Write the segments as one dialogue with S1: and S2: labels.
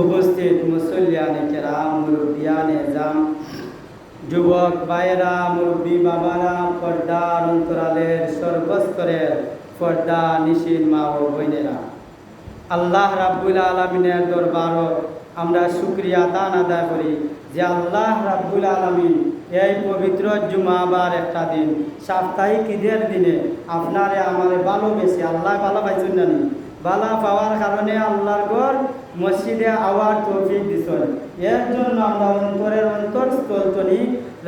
S1: উপস্থিত মুসল্লিয়ানে কেরাম, মুরব্বিয়ানে জাম, যুবক ভাইয়েরা, মুরব্বী বাবারা, পর্দার অন্তরালের সর্বস্তরের পর্দা নিশিন মা ও বোনেরা, আল্লাহ রাব্বুল আলামিনের দরবারও আমরা শুকরিয়া দান আদায় করি যে আল্লাহ রাব্বুল আলামিন এই পবিত্র জুমাবার একটা দিন, সাপ্তাহিক ঈদের দিনে আপনারে আমারে ভালোবেসে আল্লাহ ভালোবাসেন জানি, বালা পাওয়ার কারণে আল্লাহর ঘর মসজিদে আওয়ার তৌফিক দিছেন। এর জন্য আমরা অন্তরের অন্তরস্থল তনি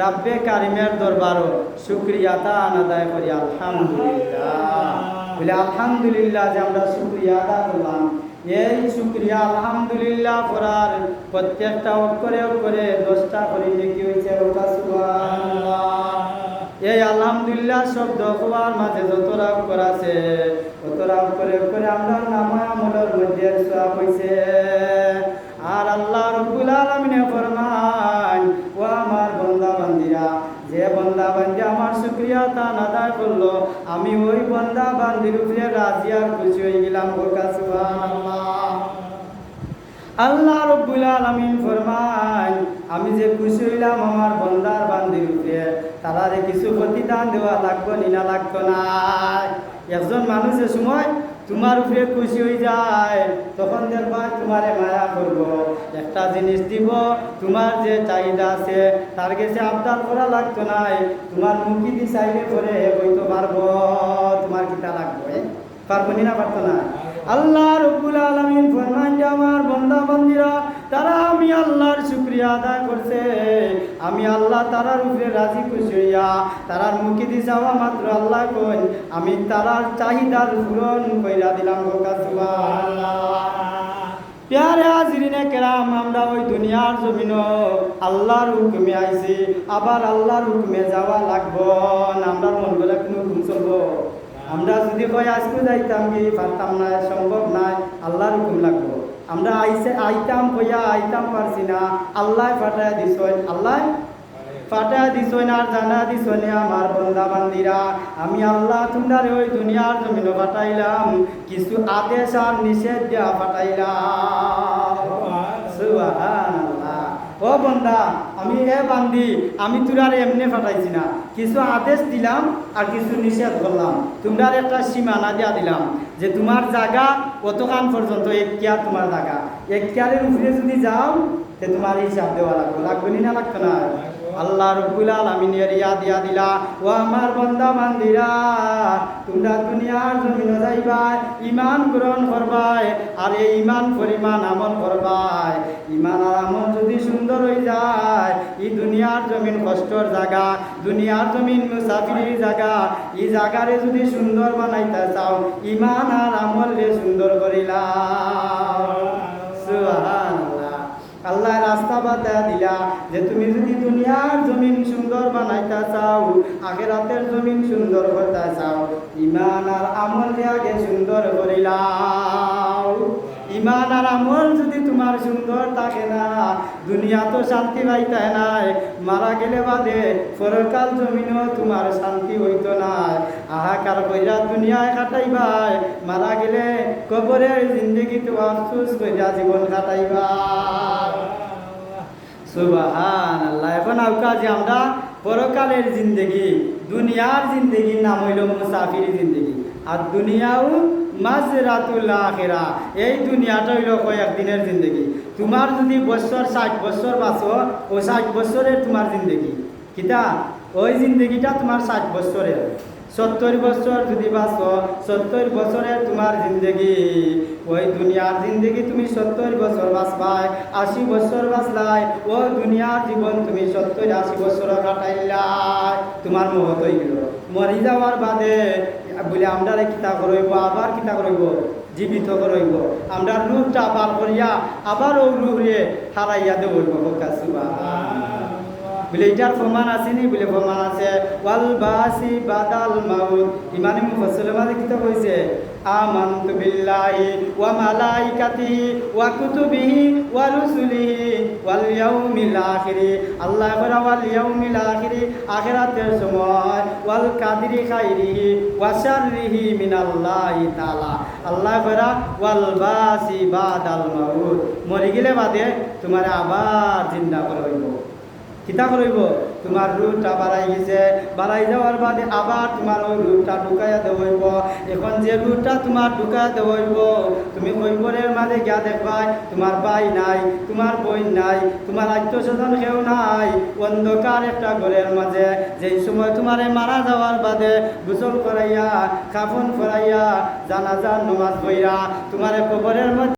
S1: রাব্বে কারিমের দরবারও শুকরিয়া দান আদায় করি। আলহামদুলিল্লাহ বলে আলহামদুলিল্লাহ যে আমরা শুকরিয়া আদায় করলাম। এই শুকরিয়া আলহামদুলিল্লাহ করার প্রত্যেকটা অক্ষরে অক্ষরে 10টা করে নেকি হয়েছে। সুবহানাল্লাহ। এই আলহামদুলিল্লাহ শব্দ হওয়ার মাঝে যতটা অক্ষর আছে ততটা অক্ষরে অক্ষরে আমরা নামা আমলের মধ্যে সওয়াব হইছে। আর আল্লাহ রাব্বুল আলামিনে ফরমান, ও আমার বান্দা বান্দিরা, যে বান্দা বান্দি আমার শুকরিয়া দান আদায় করলো, আমি ওই বান্দা বান্দির উপরে রাজি আর খুশি হয়ে গেলাম। সুবহানাল্লাহ। আল্লাহ রাব্বুল আলামিন ফরমান, আমি যে খুশি হইলাম আমার বান্দার বান্দির উপরে, তারারে কিছু প্রতিদান দেওয়া লাগবে না লাগতো না। একজন মানুষের সময় তোমার উপরে খুশি হয়ে যায়, তখন দেখবা তোমারে মায়া করব, একটা জিনিস দিব, তোমার যে চাহিদা আছে তার কাছে আবদার করা লাগতো না, তোমার মুখি দিয়ে চাইলে পরে হইতে পারবো, তোমার কিতা লাগবে, পারবো না পারতো না। আল্লাহ রাব্বুল আলামিন ফরমান যে আমার বান্দা বান্দিরা, তারা আমি আল্লাহর শুকরিয়া আদায় করছে, আমি আল্লাহ তারার উপরে রাজি খুশি হইয়া তারার মুখে দিয়ে যাওয়া মাত্র আল্লাহ কই আমি তারার চাহিদার পূরণ কইরা দিলাম। সুবহানাল্লাহ। প্যারে হাজিরিনে কেরাম, আমরা ওই দুনিয়ার জমিন আল্লাহর হুকুমে আইছি, আবার আল্লাহর হুকুমে যাওয়া লাগবো না। আমরা মন বলে কোনো হুকুম চলবো? আমরা যদি কই আজকে যাইতাম কি পারতাম না, সম্ভব নাই, আল্লাহর হুকুম লাগবো। আমরা আইতাম কইয়া আইতাম পারছি না, আল্লাহ ফাটায় দিছেন, আল্লাহ ফাটায় দিছেন আর জানা দিছেন আমার বান্দা বান্দিরা, আমি আল্লাহ তোমরা ওই দুনিয়ার জমিন ফাটাইলাম, কিছু আদেশ আর নিষেধ দেওয়া ফাটাইলাম। সুবহানাল্লাহ। ও বান্দা, আমি এ বান্দি, আমি তোরার এমনি ফাটাইছি না, কিছু আদেশ দিলাম আর কিছু নিষেধ করলাম, তোমরা একটা সীমানা দিয়া দিলাম যে তোমার জায়গা কতখান পর্যন্ত, এখতিয়ার তোমার জায়গা, এখতিয়ারের উপরে যদি যাও তে তোমার হিসাব দেওয়া লাগবে, লাগবে না লাগতো না। আল্লাহ রাব্বুল আলামিন ইয়া দিয়া দিলা, ও আমার বান্দা বান্দিরা, তোমরা দুনিয়ার জমিনে যাইবাই, ঈমান গ্রহণ করবাই, আর এই ঈমান পরিমাণ আমল করবাই। ঈমান আর আমল যদি সুন্দর হয়ে যায়, এই দুনিয়ার জমিন কষ্টর জায়গা, দুনিয়ার জমিন মুসাফিরের জায়গা, এই জায়গারে যদি সুন্দর বানাইতে চাও, ঈমান আর আমল রে সুন্দর করিলা। সুবহানাল্লাহ। আল্লাহ রাস্তা বাতায়া দিলা যে তুমি যদি দুনিয়ার জমিন সুন্দর বানাইতে চাও, আখিরাতের জমিন সুন্দর করতে চাও, ঈমান আর আমল দিয়ে আগে সুন্দর করিলাও। ঈমান আর আমল যদি তোমার সুন্দর থাকে না, দুনিয়া তো শান্তি পাইতে নাই, মারা গেলে বাদে পরকাল জমিনও তোমার শান্তি হইতো না। আহাকার কইরা দুনিয়ায় কাটাইবাই, মারা গেলে কবরের জিন্দগি তো আফসোস কইরা জীবন কাটাইবা। সুবহানাল্লাহ। এখন আউকাজে আমরা পরকালের জিন্দগি, দুনিয়ার জিন্দগির নাম হইল মুসাফির জিন্দগি, আর দুনিয়াও মাজরাতুল আখিরা, এই দুনিয়াটা হইল কয়েকদিনের জিন্দগি। তোমার যদি বছর 60 বছর বাঁচো, ও 60 বছরের তোমার জিন্দগি কিতা, ওই জিন্দগিটা তোমার 60 বছরের। 70 বছর যদি বাঁচো, 70 বছরের তোমার জিন্দগি, ওই দুনিয়ার জিন্দগি তুমি 70 বছর বাঁচবাই, 80 বছর বাঁচলাই, ও দুনিয়ার জীবন তুমি 70-80 বছর কাটাইলাই, তোমার মহৎ হয়ে গেল। মরি যাওয়ার বাদে বলে আমরা কিতা করইব, আবার কিতা করইব, জীবিত করইব, আমরা রূপটা পার করিয়া আবার ও রূপে হারাইয়া দেব। বলে এটার প্রমাণ আসেনি? বলে প্রমাণ আছে। ওয়াল বাসি বাদাল মাউত, ইমানে মুফাসসিরের মাঝে কিতাব হইছে, আমানতু বিল্লাহি ওয়া মালাইকাতিহি ওয়া কুতুবিহি ওয়া রুসুলিহি ওয়াল ইয়াউমিল আখির। আল্লাহ বলে ওয়াল ইয়াউমিল আখির, আখিরাতের সময়, ওয়াল কাদরি খাইরিহি ওয়া শাররিহি মিনাল্লাহি তাআলা। আল্লাহ বলে ওয়াল বাসি বাদাল মাউত, মরি গেলে বাদে তোমার আবার জিন্দা করে হইব। কিতা করইব, তোমার রুটটা বাড়াই গেছে, বাড়াই যাওয়ার বাদে আবার তোমার ওই রুটটা ঢুকাইয়া দেওয়াইব। এখন যে রুটটা তোমার ঢুকাইয়া দেওয়াইব, তুমি ওই ঘরের মাঝে গিয়া দেখবাই তোমার ভাই নাই, তোমার বোন নাই, তোমার আত্মীয় স্বজন কেউ নাই, অন্ধকার একটা ঘরের মাঝে। যেই সময় তোমার মারা যাওয়ার বাদে গোসল করাইয়া, কাফন করাইয়া, জানাজার নমাজ পড়িয়া তোমার কবরের মধ্যে